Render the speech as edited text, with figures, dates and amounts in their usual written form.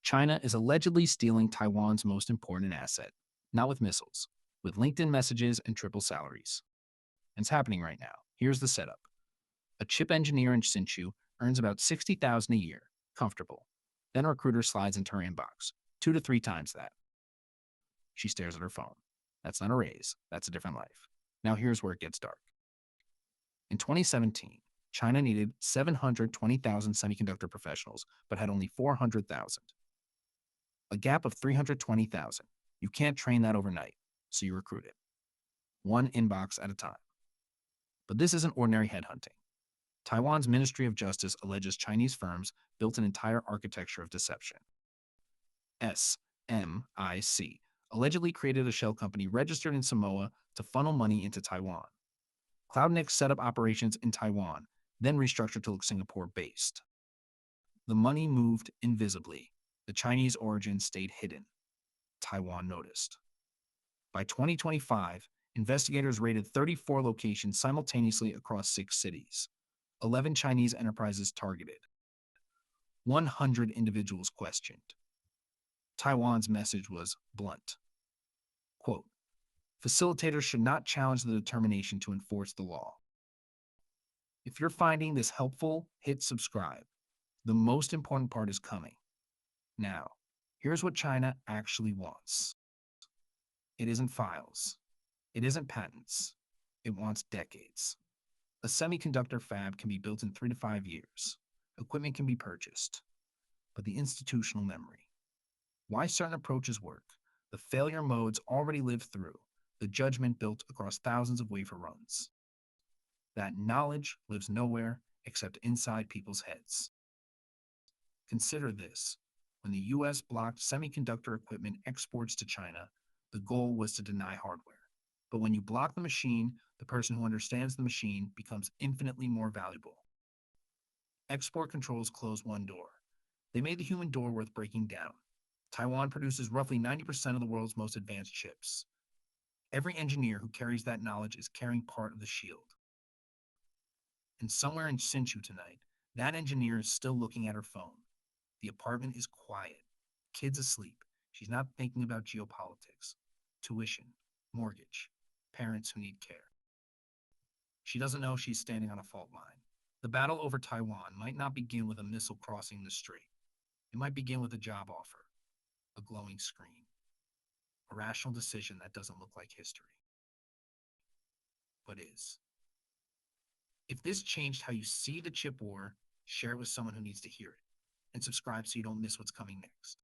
China is allegedly stealing Taiwan's most important asset, not with missiles, with LinkedIn messages and triple salaries. And it's happening right now. Here's the setup. A chip engineer in Hsinchu earns about 60,000 a year, comfortable. Then a recruiter slides into her inbox, 2 to 3 times that. She stares at her phone. That's not a raise, that's a different life. Now here's where it gets dark. In 2017, China needed 720,000 semiconductor professionals, but had only 400,000. A gap of 320,000. You can't train that overnight, so you recruit it. One inbox at a time. But this isn't ordinary headhunting. Taiwan's Ministry of Justice alleges Chinese firms built an entire architecture of deception. SMIC allegedly created a shell company registered in Samoa to funnel money into Taiwan. Cloudnix set up operations in Taiwan, then restructured to look Singapore-based. The money moved invisibly. The Chinese origin stayed hidden. Taiwan noticed. By 2025, investigators raided 34 locations simultaneously across 6 cities. 11 Chinese enterprises targeted. 100 individuals questioned. Taiwan's message was blunt. Quote, facilitators should not challenge the determination to enforce the law. If you're finding this helpful, hit subscribe. The most important part is coming. Now, here's what China actually wants. It isn't files. It isn't patents. It wants decades. A semiconductor fab can be built in 3 to 5 years. Equipment can be purchased. But the institutional memory. Why certain approaches work. The failure modes already lived through. The judgment built across thousands of wafer runs. That knowledge lives nowhere except inside people's heads. Consider this. When the US blocked semiconductor equipment exports to China, the goal was to deny hardware. But when you block the machine, the person who understands the machine becomes infinitely more valuable. Export controls close one door. They made the human door worth breaking down. Taiwan produces roughly 90% of the world's most advanced chips. Every engineer who carries that knowledge is carrying part of the shield. And somewhere in Hsinchu tonight, that engineer is still looking at her phone. The apartment is quiet. Kids asleep. She's not thinking about geopolitics, tuition, mortgage, parents who need care. She doesn't know she's standing on a fault line. The battle over Taiwan might not begin with a missile crossing the strait. It might begin with a job offer, a glowing screen, a rational decision that doesn't look like history, but is. If this changed how you see the chip war, share it with someone who needs to hear it, and subscribe so you don't miss what's coming next.